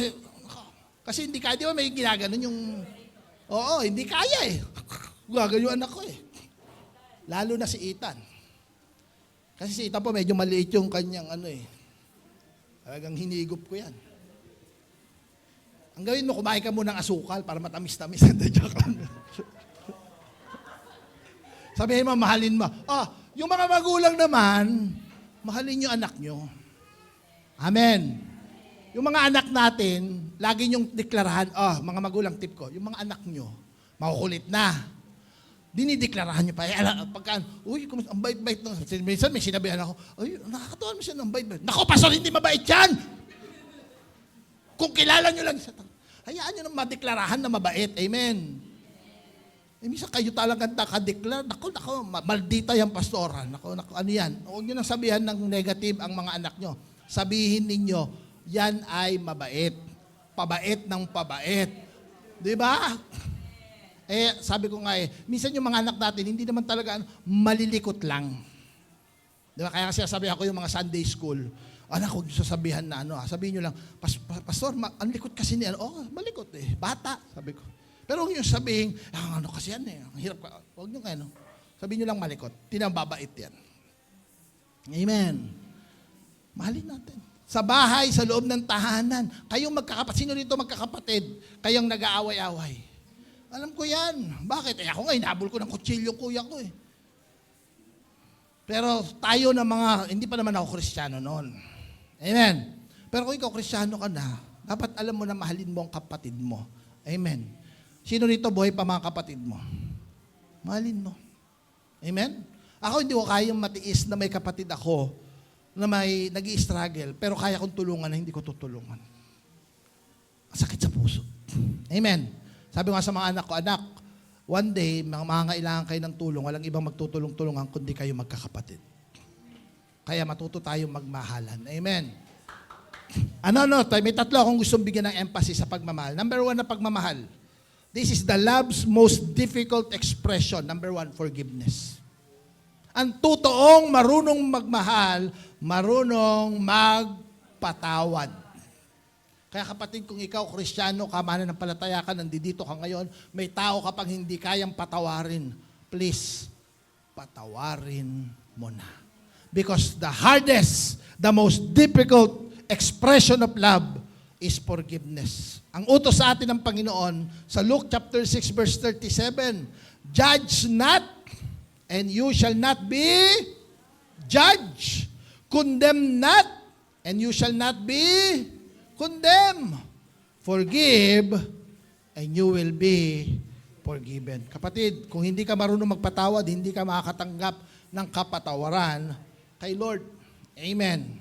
kasi hindi kaya, di ba may ginaganon yung, hindi kaya Gagayon anak ko Lalo na si Ethan. Kasi si Ethan po, medyo maliit yung kanyang Talagang hinigop ko yan. Ang gawin mo, kumain ka muna ng asukal para matamis-tamis. Sabihin mo, mahalin mo. Yung mga magulang naman, mahalin nyo anak nyo. Amen. Yung mga anak natin, lagi nyong deklarahan, mga magulang tip ko, yung mga anak nyo, makukulit na. Dinideklarahan nyo pa. Pagka, ang bait-bait. Minsan may sinabihan ako, nakakatawa mo siya ng bait-bait. Naku, pastor, hindi mabait yan! Kung kilala nyo lang, hayaan nyo nang madeklarahan na mabait. Amen. Minsan kayo talagang nakadeklar, naku, maldita yung pastora. Naku, ano yan? Huwag nyo nang sabihan ng negative ang mga anak nyo. Sabihin ninyo, yan ay mabait. Pabait ng pabait. Di ba? Sabi ko nga minsan yung mga anak natin, hindi naman talaga malilikot lang. Di ba? Kaya kasi sabi ako yung mga Sunday school, anak, huwag nyo sasabihan na sabihin nyo lang, pastor, ang likot kasi niya. Malikot bata, sabi ko. Pero huwag nyo sabihin, kasi yan ang hirap ka. Huwag nyo kayo, sabihin nyo lang malikot. Tinababait yan. Amen. Mahalin natin. Sa bahay, sa loob ng tahanan, kayong magkakapatid, sino rito magkakapatid? Kayong nag-aaway-away. Alam ko yan. Bakit? Ako nga, inabol ko ng kutsilyo kuya ko Pero tayo na mga, hindi pa naman ako Kristiyano noon. Amen. Pero kung ikaw Kristiyano ka na, dapat alam mo na mahalin mo ang kapatid mo. Amen. Sino rito buhay pa mga kapatid mo? Mahalin mo. Amen? Ako hindi ko kayang matiis na may kapatid ako na may nag-i-struggle, pero kaya kong tulungan na hindi ko tutulungan. Sakit sa puso. Amen. Sabi ko nga sa mga anak ko, anak, one day, mangangailangan kayo ng tulong, walang ibang magtutulong-tulungan kundi kayo magkakapatid. Kaya matuto tayong magmahalan. Amen. May tatlo akong gustong bigyan ng emphasis sa pagmamahal. Number 1 na pagmamahal. This is the love's most difficult expression. Number 1, forgiveness. Ang totoong marunong magmahal, marunong magpatawad. Kaya kapatid, kung ikaw Kristiyano ka, mananampalataya ka, nandito ka ngayon, may tao ka pang hindi kayang patawarin, please, patawarin mo na. Because the hardest, the most difficult expression of love is forgiveness. Ang utos sa atin ng Panginoon sa Luke chapter 6 verse 37, judge not, and you shall not be judged. Condemn not, and you shall not be condemned. Forgive, and you will be forgiven. Kapatid, kung hindi ka marunong magpatawad, hindi ka makakatanggap ng kapatawaran kay Lord. Amen.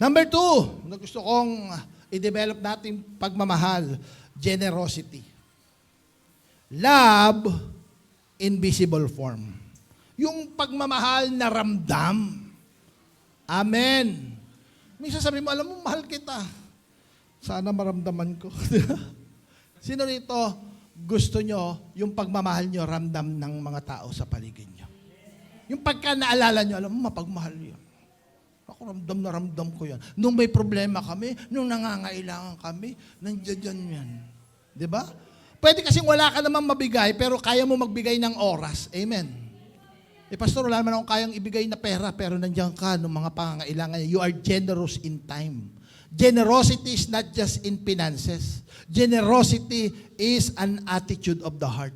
Number 2, na gusto kong i-develop natin pagmamahal, generosity. Love in visible form. Yung pagmamahal na ramdam. Amen. Minsan sabi mo, alam mo, mahal kita. Sana maramdaman ko. Sino rito gusto nyo yung pagmamahal nyo ramdam ng mga tao sa paligid nyo? Yung pagka naalala nyo, alam mo, mapagmahal yun. Ako ramdam na ramdam ko yan. Nung may problema kami, nung nangangailangan kami, nandiyan yan. Di ba? Pwede kasing wala ka namang mabigay, pero kaya mo magbigay ng oras. Amen. Pastor, wala naman akong kayang ibigay na pera, pero nandiyan ka nung mga pangangailangan. You are generous in time. Generosity is not just in finances. Generosity is an attitude of the heart.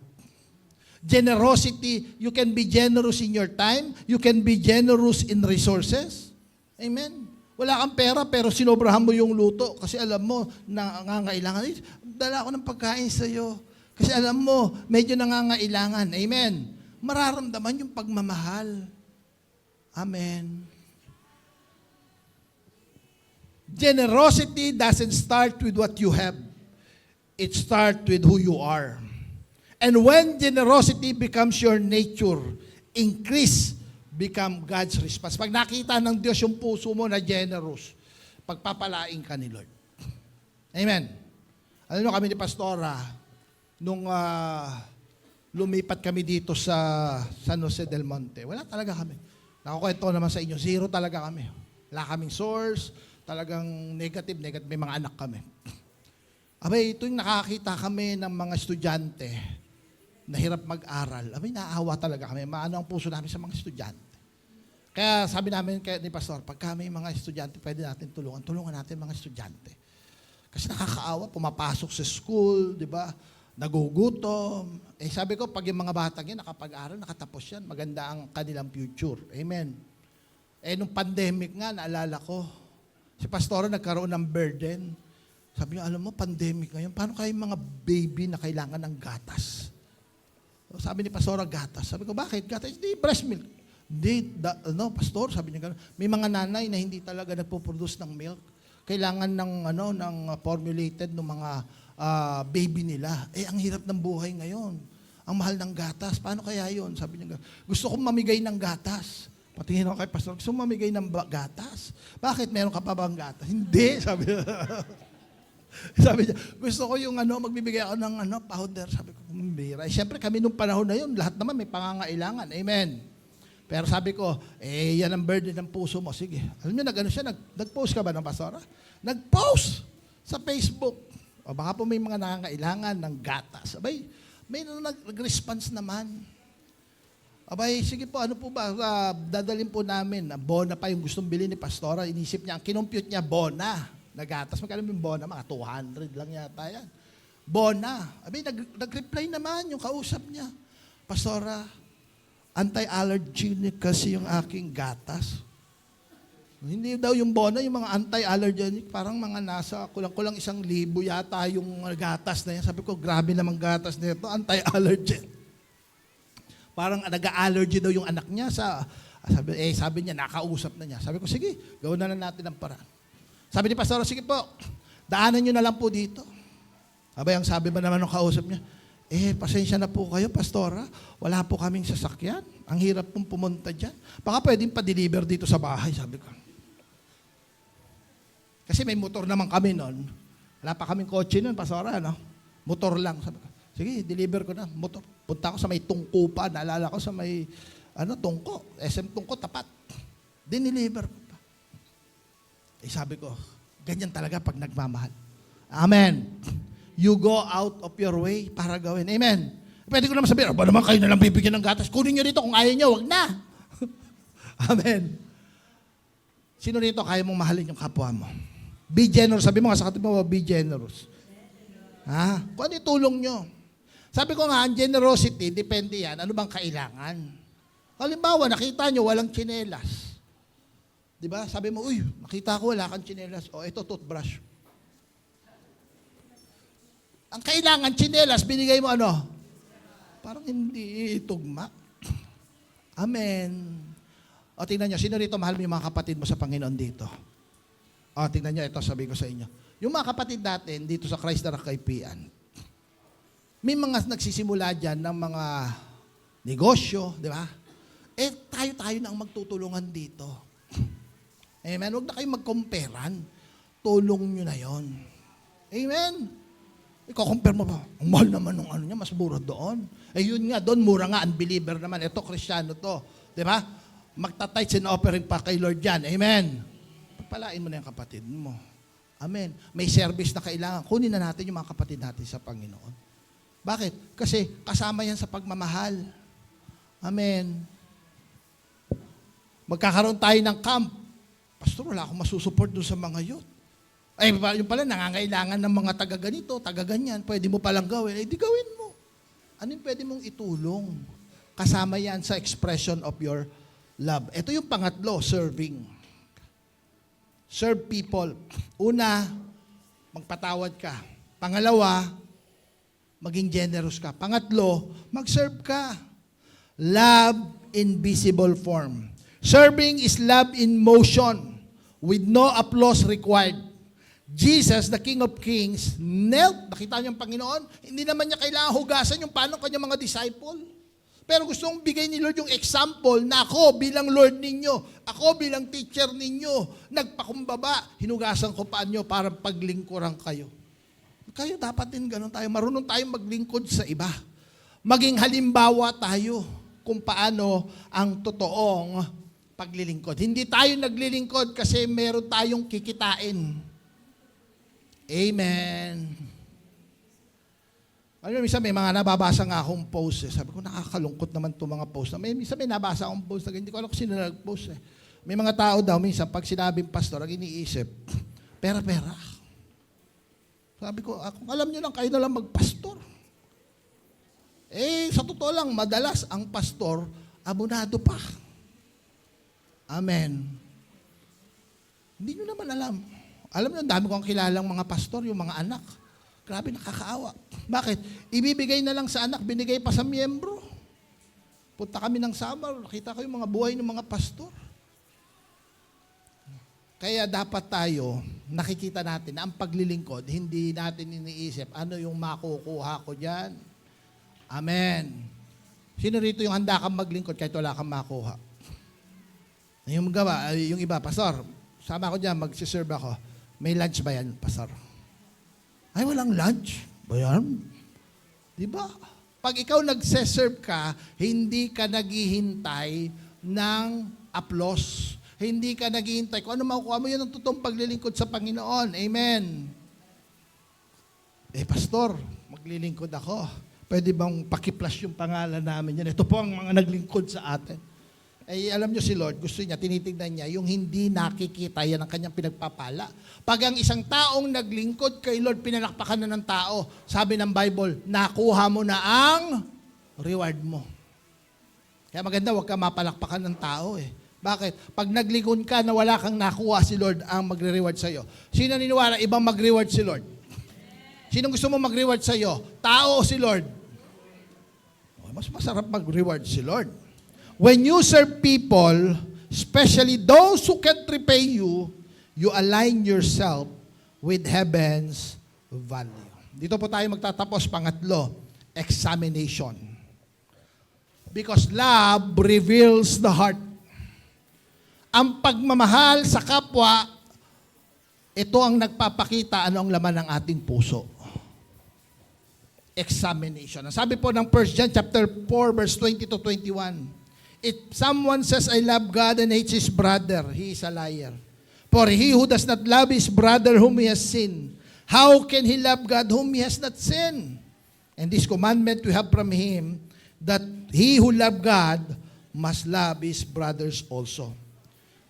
Generosity, you can be generous in your time, you can be generous in resources. Amen. Wala kang pera pero sinobrahan mo yung luto kasi alam mo nangangailangan. Dala ako ng pagkain sa iyo kasi alam mo medyo nangangailangan. Amen. Mararamdaman yung pagmamahal. Amen. Generosity doesn't start with what you have. It starts with who you are. And when generosity becomes your nature, increase become God's response. Pag nakita ng Diyos yung puso mo na generous, pagpapalaing ka ni Lord. Amen. Alam nyo kami ni Pastora, nung lumipat kami dito sa San Jose del Monte, wala talaga kami. Nakukwento naman sa inyo, zero talaga kami. Wala kaming source, talagang negative, may mga anak kami. Abay, ito yung nakakita kami ng mga estudyante na hirap mag-aral. Abay, naawa talaga kami. Maano ang puso namin sa mga estudyante. Kaya sabi namin ni Pastor, pagka may mga estudyante, pwede natin tulungan natin mga estudyante. Kasi nakakaawa, pumapasok sa school, di ba? Nagugutom. Sabi ko, pag yung mga batang yan, nakapag-aral, nakatapos yan, maganda ang kanilang future. Amen. Nung pandemic nga, naalala ko, si Pastor nagkaroon ng burden. Sabi niya, alam mo, pandemic ngayon, paano kayo mga baby na kailangan ng gatas? Sabi ni Pastor, gatas. Sabi ko, bakit? Gatas? Hindi, breast milk. Hindi, Pastor, sabi niya, may mga nanay na hindi talaga nagpo-produce ng milk. Kailangan ng formulated ng mga baby nila. Ang hirap ng buhay ngayon. Ang mahal ng gatas. Paano kaya yun? Sabi niya, gusto kong mamigay ng gatas. Patingin ako kay Pastor, gusto mong mamigay ng gatas? Bakit? Meron ka pa bang gatas? Hindi, sabi niya. Sabi niya, gusto ko yung magbibigay ako ng powder. Sabi ko, kumbira. Siyempre kami nung panahon na yun, lahat naman may pangangailangan. Amen. Pero sabi ko, yan ang burden ng puso mo. Sige. Alam niyo, nag-post ka ba ng Pastora? Nag-post sa Facebook. O baka po may mga nangangailangan ng gatas. Abay, may nag-response naman. Abay, sige po, ano po ba? Dadalhin po namin. Bona pa yung gustong bilhin ni Pastora. Inisip niya, ang kinumpute niya, bona na gatas. Magkano yung bona? Mga 200 lang yata yan. Bona. Abay, nag-reply naman yung kausap niya. Pastora, Anti-allergenic kasi yung aking gatas. Hindi daw yung Bona, yung mga anti-allergenic, parang mga nasa kulang-kulang 1,000 yata yung gatas na yan. Sabi ko, grabe namang gatas na ito, anti-allergen. Parang nag-allergy daw yung anak niya sa, sabi niya, nakausap na niya. Sabi ko, sige, gawin na lang natin ang paraan. Sabi ni Pastor, sige po, daanan niyo na lang po dito. Abay, ang sabi ba naman ng kausap niya, pasensya na po kayo, Pastora. Wala po kaming sasakyan. Ang hirap pong pumunta dyan. Baka pwedeng pa-deliver dito sa bahay, sabi ko. Kasi may motor naman kami noon. Wala pa kaming kotse noon, Pastora, no? Motor lang. Sabi ko, sige, deliver ko na. Motor. Punta ako sa may Tungko pa. Naalala ko sa may, Tungko. SM Tungko, tapat. Dineliver ko pa. Sabi ko, ganyan talaga pag nagmamahal. Amen. You go out of your way para gawin. Amen. Pwede ko naman sabihin, ba naman kayo na lang bibigyan ng gatas? Kunin nyo dito, kung ayaw nyo, wag na. Amen. Sino rito kaya mong mahalin yung kapwa mo? Be generous. Sabi mo nga sa katabi mo, be generous. Ha? Kung ano yung tulong nyo. Sabi ko nga, ang generosity, depende yan. Ano bang kailangan? Halimbawa, nakita nyo, walang tsinelas. Diba? Sabi mo, uy, nakita ko, wala kang tsinelas. O, ito, toothbrush. Ang kailangan, tsinelas, binigay mo ano? Parang hindi tugma. Amen. O, tingnan nyo, sino rito mahal mo yung mga kapatid mo sa Panginoon dito? O, tingnan nyo, ito sabi ko sa inyo. Yung mga kapatid natin dito sa Christ na Nakaipian, may mga nagsisimula dyan ng mga negosyo, di ba? Tayo na ang magtutulungan dito. Amen? Huwag na kayong magkumperan. Tulong nyo na yon. Amen? Iko-compare mo ba? Ang mahal naman ng ano niya, mas mura doon. Yun nga, doon mura nga, unbeliever naman. Ito, Kristiyano to. Di ba? Magta-tithes and offering pa kay Lord yan. Amen? Pagpalain mo na yung kapatid mo. Amen. May service na kailangan. Kunin na natin yung mga kapatid natin sa Panginoon. Bakit? Kasi kasama yan sa pagmamahal. Amen. Magkakaroon tayo ng camp. Pastor, wala akong masusupport doon sa mga youth. Yung pala, nangangailangan ng mga taga-ganito, taga-ganyan. Pwede mo palang gawin. Di gawin mo. Ano yung pwede mong itulong? Kasama yan sa expression of your love. Ito yung pangatlo, serving. Serve people. Una, magpatawad ka. Pangalawa, maging generous ka. Pangatlo, mag-serve ka. Love in visible form. Serving is love in motion with no applause required. Jesus, the King of Kings, knelt. Nakita niyo ang Panginoon? Hindi naman niya kailangan hugasan yung paano kanyang mga disciple. Pero gusto kong bigay ni Lord yung example na ako bilang Lord ninyo, ako bilang teacher ninyo, nagpakumbaba, hinugasan ko paan nyo para paglingkuran kayo. Kayo dapat din ganun tayo. Marunong tayong maglingkod sa iba. Maging halimbawa tayo kung paano ang totoong paglilingkod. Hindi tayo naglilingkod kasi meron tayong kikitain. Amen. Minsan may mga nababasa nga akong post. Sabi ko, nakakalungkot naman itong mga post. Minsan may nabasa akong post na hindi ko alam kung sino nag-post. May mga tao daw, minsan, pag sinabing pastor, ang iniisip, pera-pera. Sabi ko, kung alam nyo lang, kayo na lang magpastor. Sa totoo lang, madalas ang pastor, abonado pa. Amen. Hindi nyo naman alam. Alam nyo, ang dami kong kilalang mga pastor, yung mga anak. Grabe, nakakaawa. Bakit? Ibibigay na lang sa anak, binigay pa sa miyembro. Punta kami ng Samar, nakita ko yung mga buhay ng mga pastor. Kaya dapat tayo, nakikita natin na ang paglilingkod, hindi natin iniisip, ano yung makukuha ko dyan? Amen. Sino rito yung handa kang maglingkod kahit wala kang makuha? Yung iba, pastor, sama ko dyan, magsiserve ako. May lunch ba yan, pastor? Ay, walang lunch. Ba yan? Diba? Pag ikaw nagse-serve ka, hindi ka naghihintay ng applause. Hindi ka naghihintay. Kung ano makukuha mo, yun ang totoong paglilingkod sa Panginoon. Amen. Pastor, maglilingkod ako. Pwede bang pakiplas yung pangalan namin yan? Ito po ang mga naglingkod sa atin. Alam nyo si Lord, gusto niya, tinitignan niya, yung hindi nakikita, yan ang kanyang pinagpapala. Pag ang isang taong naglingkod kay Lord, pinalakpakan na ng tao, sabi ng Bible, nakuha mo na ang reward mo. Kaya maganda, huwag ka mapalakpakan ng tao eh. Bakit? Pag naglingon ka na wala kang nakuha, si Lord ang magre-reward sa'yo. Sino naniniwala ibang mag-reward si Lord? Sino gusto mo mag-reward sa'yo? Tao o si Lord? Mas masarap mag-reward si Lord. When you serve people, especially those who can't repay you, you align yourself with heaven's value. Dito po tayo magtatapos, pangatlo, examination. Because love reveals the heart. Ang pagmamahal sa kapwa, ito ang nagpapakita ano ang laman ng ating puso. Examination. Ang sabi po ng 1 John chapter 4 verse 20 to 21. If someone says, I love God and hates his brother, he is a liar. For he who does not love his brother whom he has seen, how can he love God whom he has not seen? And this commandment we have from him, that he who love God must love his brothers also.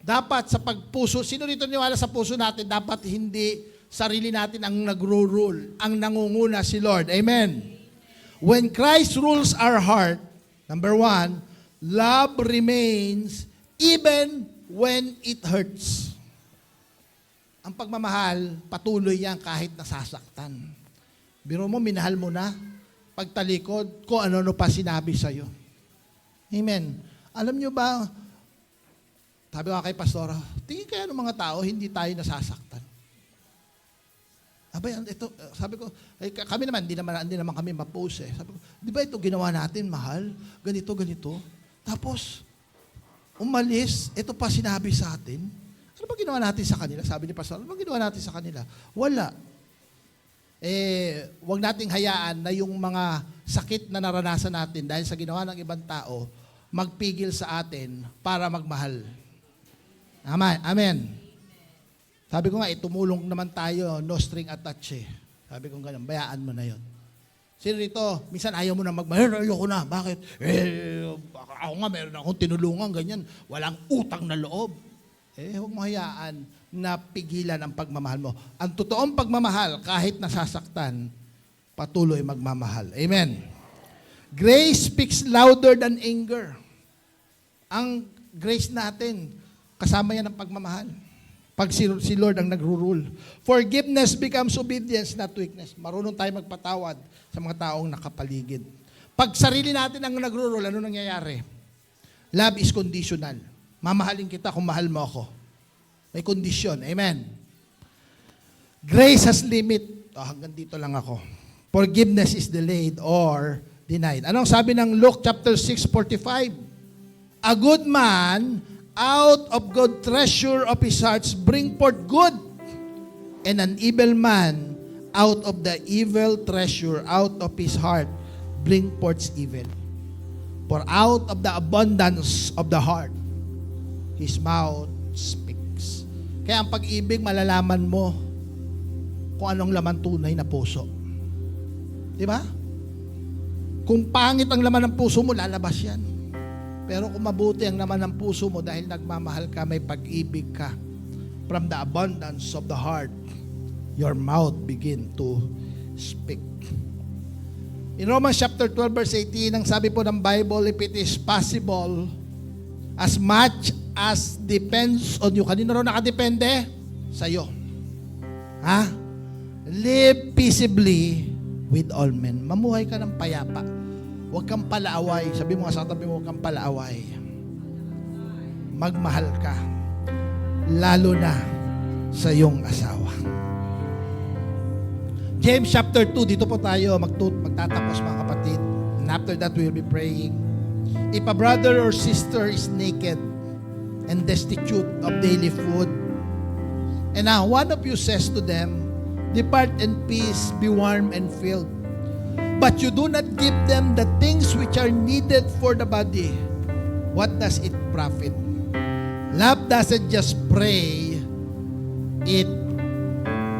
Dapat sa pagpuso, sino rito niwala sa puso natin, dapat hindi sarili natin ang nagro-rule, ang nangunguna si Lord. Amen. When Christ rules our heart, number 1, love remains even when it hurts. Ang pagmamahal, patuloy yan kahit nasasaktan. Biro mo, minahal mo na, pagtalikod, kung ano-ano pa sinabi sa'yo. Amen. Alam nyo ba, sabi ko kay Pastora, tingin kaya ng mga tao, hindi tayo nasasaktan. Abay, ito, sabi ko, kami naman, hindi naman kami mapose. Sabi ko, di ba ito ginawa natin, mahal? Ganito. Tapos, umalis, ito pa sinabi sa atin. Ano ba ginawa natin sa kanila? Sabi ni Pastor, ano ba ginawa natin sa kanila? Wala. Huwag nating hayaan na yung mga sakit na naranasan natin dahil sa ginawa ng ibang tao, magpigil sa atin para magmahal. Amen. Sabi ko nga, tumulong naman tayo, no string attached eh. Sabi ko ganun, bayaan mo na yon. Sino rito, minsan ayaw mo na magmahal, ayoko na. Bakit? Ako nga, meron akong tinulungan, ganyan. Walang utang na loob. Huwag mo hayaan na pigilan ang pagmamahal mo. Ang totoong pagmamahal, kahit nasasaktan, patuloy magmamahal. Amen. Grace speaks louder than anger. Ang grace natin, kasama yan ang pagmamahal. Pag si Lord ang nagro-rule. Forgiveness becomes obedience, not weakness. Marunong tayo magpatawad sa mga taong nakapaligid. Pag sarili natin ang nagro-rule, ano nangyayari? Love is conditional. Mamahalin kita kung mahal mo ako. May kondisyon. Amen. Grace has limit. Hanggang dito lang ako. Forgiveness is delayed or denied. Anong sabi ng Luke chapter 6:45? A good man out of good treasure of his hearts bring forth good, and an evil man out of the evil treasure out of his heart bring forth evil. For out of the abundance of the heart, his mouth speaks. Kaya ang pag-ibig, malalaman mo kung anong laman tunay na puso. Di ba? Kung pangit ang laman ng puso mo, lalabas yan. Pero kung mabuti ang naman ng puso mo dahil nagmamahal ka, may pag-ibig ka, from the abundance of the heart, your mouth begin to speak. In Romans chapter 12 verse 18, ang sabi po ng Bible, if it is possible, as much as depends on you. Kanino raw nakadepende? Sa'yo. Ha? Live peaceably with all men. Mamuhay ka ng payapa. Huwag kang palaaway. Sabi mo nga sa tabi mo, huwag kang palaaway. Magmahal ka. Lalo na sa iyong asawa. James chapter 2, dito po tayo magtatapos mga kapatid. And after that, we will be praying. If a brother or sister is naked and destitute of daily food, and now one of you says to them, depart in peace, be warm and filled. But you do not give them the things which are needed for the body. What does it profit? Love doesn't just pray, it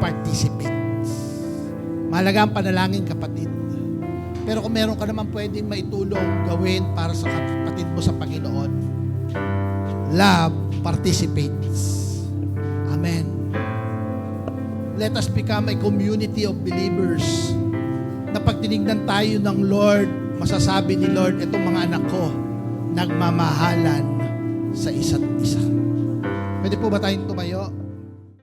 participates. Mahalaga ang panalangin, kapatid. Pero kung meron ka naman pwedeng maitulong, gawin para sa kapatid mo sa Panginoon, love participates. Amen. Let us become a community of believers na pag tinignan tayo ng Lord, masasabi ni Lord, itong mga anak ko, nagmamahalan sa isa't isa. Pwede po ba tayong tumayo?